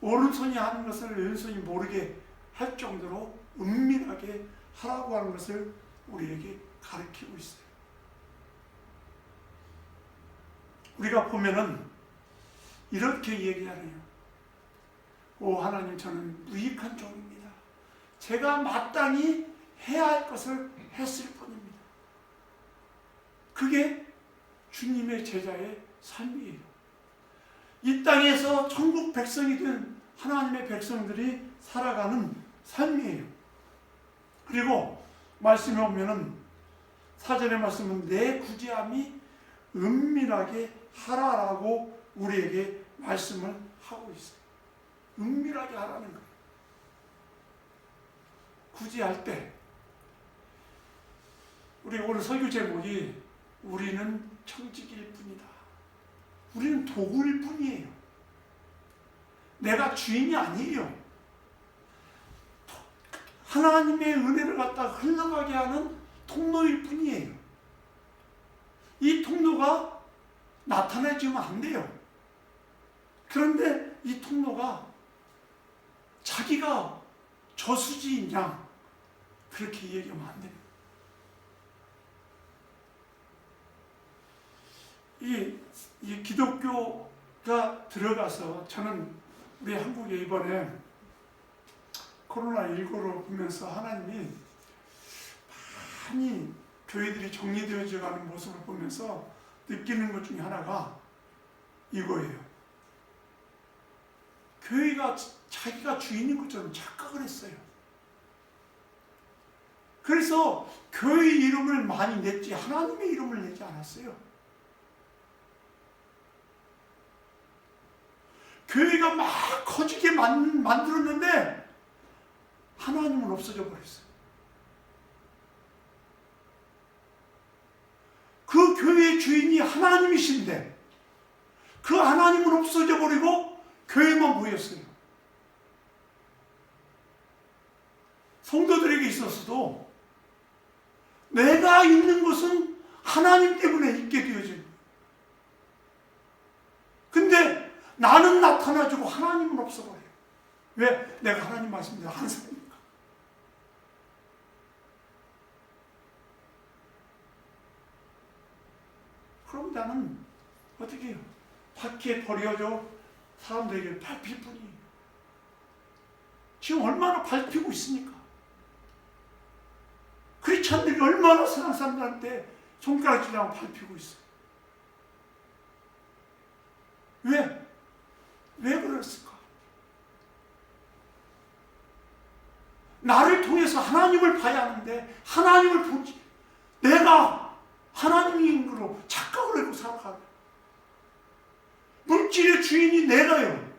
오른손이 하는 것을 왼손이 모르게 할 정도로 은밀하게 하라고 하는 것을 우리에게 가르치고 있어요. 우리가 보면은 이렇게 얘기하네요. 오 하나님, 저는 무익한 종입니다. 제가 마땅히 해야 할 것을 했을 뿐입니다. 그게 주님의 제자의 삶이에요. 이 땅에서 천국 백성이 된 하나님의 백성들이 살아가는 삶이에요. 그리고 말씀에 보면은 4절의 말씀은 내 구제함이 은밀하게 하라라고 우리에게 말씀을 하고 있어요. 은밀하게 하라는 거예요. 구제할 때 우리 오늘 설교 제목이 우리는 청지기일 뿐이다. 우리는 도구일 뿐이에요. 내가 주인이 아니에요. 하나님의 은혜를 갖다 흘러가게 하는 통로일 뿐이에요. 이 통로가 나타내지면 안 돼요. 그런데 이 통로가 자기가 저수지인 양 그렇게 얘기하면 안 됩니다. 이 기독교가 들어가서 저는 우리 한국에 이번에 코로나19를 보면서 하나님이 많이 교회들이 정리되어져 가는 모습을 보면서 느끼는 것 중에 하나가 이거예요. 교회가 자기가 주인인 것처럼 착각을 했어요. 그래서 교회 이름을 많이 냈지 하나님의 이름을 내지 않았어요. 교회가 막 커지게 만들었는데 하나님은 없어져 버렸어요. 그 교회의 주인이 하나님이신데 그 하나님은 없어져 버리고 교회만 모였어요. 성도들에게 있어서도 내가 있는 것은 하나님 때문에 있게 되어진. 근데 나는 나타나주고 하나님은 없어버려요. 왜? 내가 하나님 말씀대로 하는 사람이니까. 그럼 나는 어떻게 해요? 밖에 버려져 사람들에게 밟힐 뿐이에요. 지금 얼마나 밟히고 있으니까. 크리스찬들이 얼마나 세상 사람들한테 손가락질하고 밟히고 있어요. 왜? 왜 그랬을까? 나를 통해서 하나님을 봐야 하는데 하나님을 보지 내가 하나님인 거로 착각을 하고 살아가요. 물질의 주인이 내가요.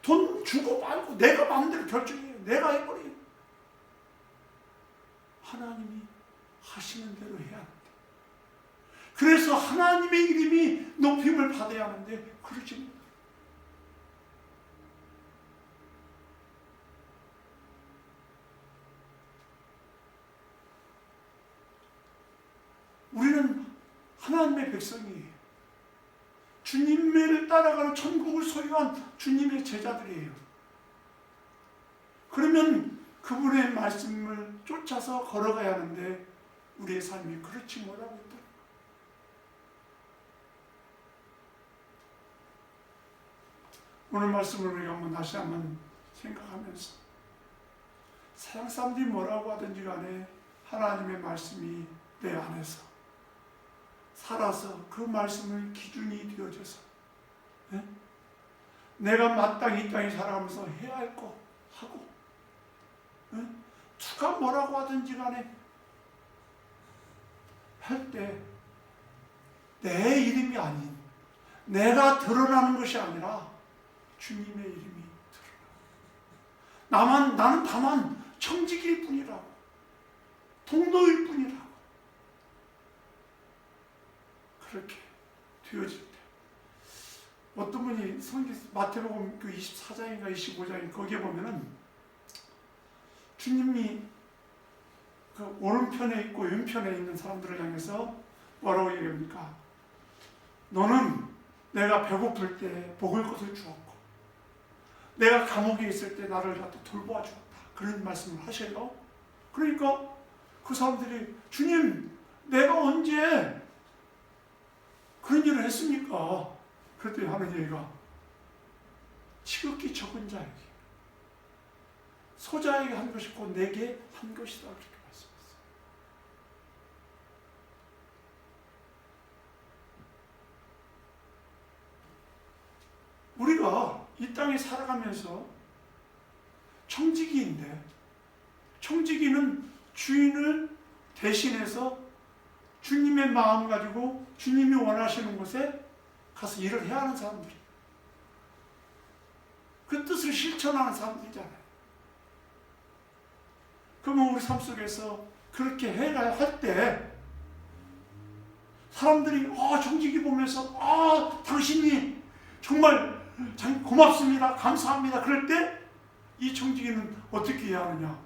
돈 주고 말고 내가 마음대로 결정해요. 내가 해버려요. 하나님이 하시는 대로 해야 합니다. 그래서 하나님의 이름이 높임을 받아야 하는데 그러지 못해요. 우리는 하나님의 백성이에요. 주님을 따라가는 천국을 소유한 주님의 제자들이에요. 그러면 그분의 말씀을 쫓아서 걸어가야 하는데 우리의 삶이 그렇지 못하고 있다. 오늘 말씀을 우리가 다시 한번 생각하면서 세상 사람들이 뭐라고 하든지 간에 하나님의 말씀이 내 안에서 살아서 그 말씀을 기준이 되어져서 내가 마땅히 이 땅에 살아가면서 해야 할 거 하고 누가 뭐라고 하든지 간에 할 때 내 이름이 아닌 내가 드러나는 것이 아니라 주님의 이름이 드러나. 나는 다만 청직일 뿐이라고. 동료일 뿐이라고. 그렇게 되어질 때 어떤 분이 마태복음 그 24장인가 25장인가 거기에 보면은 주님이 그 오른편에 있고 왼편에 있는 사람들을 향해서 뭐라고 얘기합니까? 너는 내가 배고플 때 먹을 것을 주었고 내가 감옥에 있을 때 나를 돌보아 주었다. 그런 말씀을 하셔요. 그러니까 그 사람들이 주님 내가 언제 그런 일을 했습니까? 그랬더니 하는 얘기가 지극히 적은 자에게 소자에게 한 것이 곧 내게 한 것이다. 그렇게 말씀했어요. 우리가 이 땅에 살아가면서 청지기인데 청지기는 주인을 대신해서 주님의 마음 가지고 주님이 원하시는 곳에 가서 일을 해야 하는 사람들이에요. 그 뜻을 실천하는 사람들이잖아요. 그러면 우리 삶 속에서 그렇게 해야 할 때 사람들이 청지기 보면서 당신이 정말 고맙습니다. 감사합니다. 그럴 때 이 청지기는 어떻게 해야 하느냐?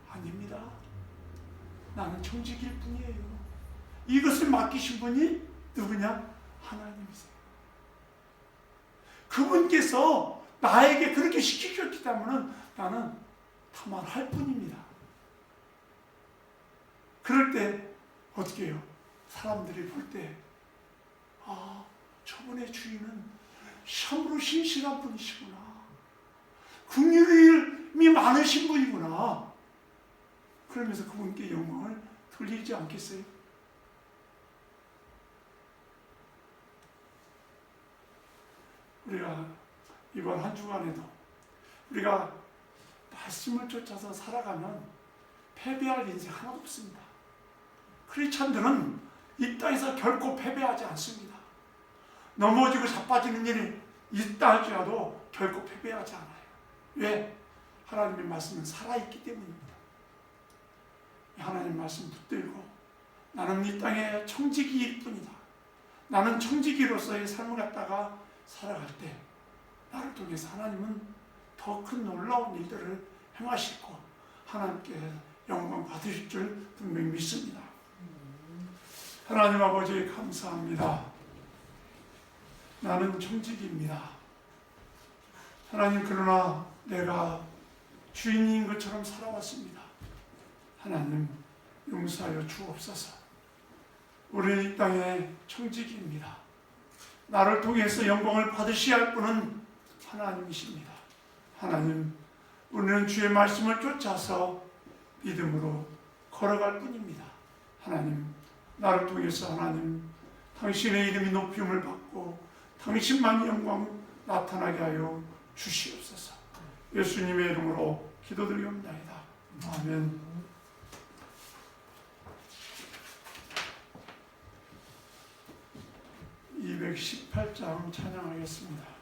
아닙니다. 나는 청지기일 뿐이에요. 이것을 맡기신 분이 누구냐? 하나님이세요. 그분께서 나에게 그렇게 시키셨기 때문에 나는 다만 할 뿐입니다. 그럴 때 어떻게 해요? 사람들이 볼 때 저분의 주인은 참으로 신실한 분이시구나. 긍휼이 많으신 분이구나. 그러면서 그분께 영광을 돌리지 않겠어요? 우리가 이번 한 주간에도 우리가 말씀을 쫓아서 살아가면 패배할 인생 하나도 없습니다. 크리스찬들은 이 땅에서 결코 패배하지 않습니다. 넘어지고 자빠지는 일이 있다 할지라도 결코 패배하지 않아요. 왜? 하나님의 말씀은 살아있기 때문입니다. 하나님 말씀 붙들고 나는 이 땅의 청지기일 뿐이다. 나는 청지기로서의 삶을 갖다가 살아갈 때 나를 통해서 하나님은 더 큰 놀라운 일들을 행하실 거 하나님께 영광 받으실 줄 분명히 믿습니다. 하나님 아버지 감사합니다. 나는 청지기입니다. 하나님 그러나 내가 주인인 것처럼 살아왔습니다. 하나님 용서하여 주옵소서. 우리는 이 땅의 청지기입니다. 나를 통해서 영광을 받으셔야 할 분은 하나님이십니다. 하나님, 우리는 주의 말씀을 쫓아서 믿음으로 걸어갈 뿐입니다. 하나님, 나를 통해서 하나님 당신의 이름이 높임을 받고 당신만이 영광 나타나게 하여 주시옵소서. 예수님의 이름으로 기도드리옵나이다. 아멘. (218장) 찬양하겠습니다.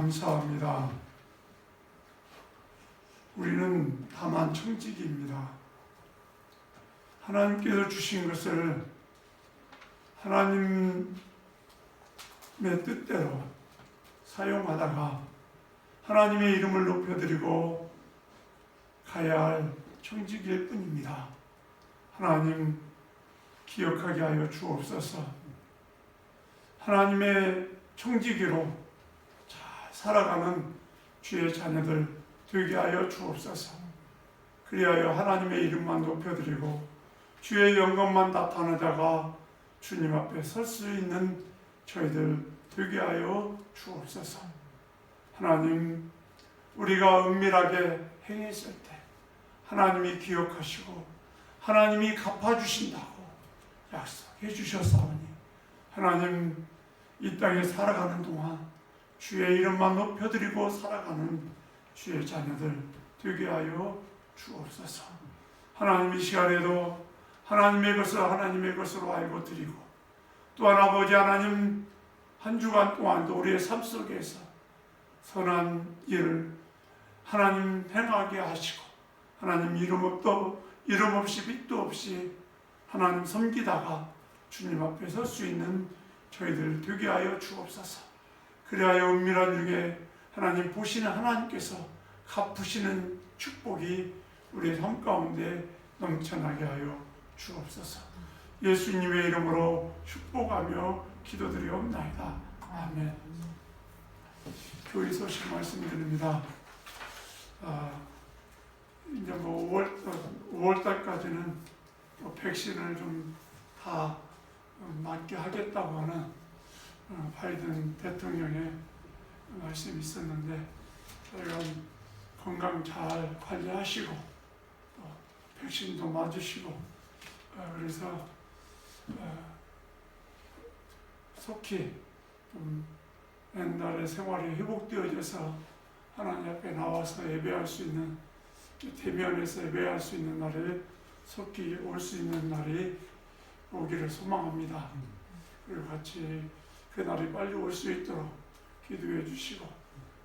감사합니다. 우리는 다만 청지기입니다. 하나님께서 주신 것을 하나님의 뜻대로 사용하다가 하나님의 이름을 높여드리고 가야 할 청지기일 뿐입니다. 하나님 기억하게 하여 주옵소서. 하나님의 청지기로 잘 살아가는 주의 자녀들 되게 하여 주옵소서. 그리하여 하나님의 이름만 높여드리고 주의 영광만 나타나다가 주님 앞에 설 수 있는 저희들 되게 하여 주옵소서. 하나님, 우리가 은밀하게 행했을 때 하나님이 기억하시고 하나님이 갚아주신다고 약속해 주셨사오니 하나님, 이 땅에 살아가는 동안 주의 이름만 높여드리고 살아가는 주의 자녀들 되게 하여 주옵소서. 하나님, 이 시간에도 하나님의 것을 하나님의 것으로 알고 드리고 또한 아버지 하나님, 한 주간 동안도 우리의 삶 속에서 선한 일을 하나님 행하게 하시고 하나님 이름 없이 빛도 없이 하나님 섬기다가 주님 앞에 설 수 있는 저희들 되게 하여 주옵소서. 그리하여 은밀한 중에 하나님 보시는 하나님께서 갚으시는 축복이 우리의 삶 가운데 넘쳐나게 하여 주옵소서. 예수님의 이름으로 축복하며 기도드리옵나이다. 아멘. 교회 소식 말씀드립니다. 이제 5월달까지는 백신을 좀 다 맞게 하겠다고 하는 바이든 대통령의 말씀이 있었는데, 저희가 건강 잘 관리하시고 또 백신도 맞으시고 그래서 속히 좀 옛날의 생활이 회복되어져서 하나님 앞에 나와서 예배할 수 있는, 대면에서 예배할 수 있는 날에 속히 올 수 있는 날이 오기를 소망합니다. 그리고 같이 그 날이 빨리 올 수 있도록 기도해 주시고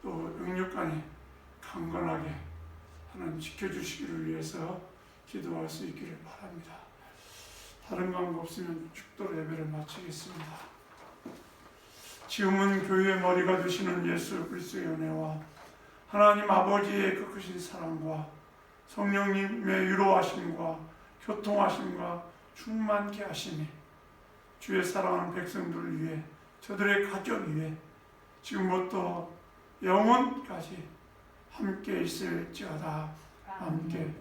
또 영육간에 강건하게 하나님 지켜주시기를 위해서 기도할 수 있기를 바랍니다. 다른 관계 없으면 축도로 예배를 마치겠습니다. 지금은 교회의 머리가 되시는 예수 그리스도의 은혜와 하나님 아버지의 그 크신 사랑과 성령님의 위로하심과 교통하심과 충만케 하심이 주의 사랑하는 백성들을 위해, 저들의 가족 위해 지금부터 영원까지 함께 있을지어다. 함께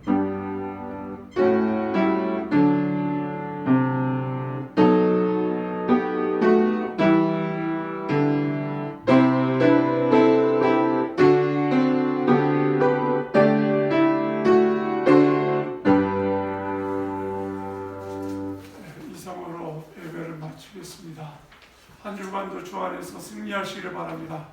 이상으로 예배를 마치겠습니다. 한 주간도 주 안에서 승리하시기를 바랍니다.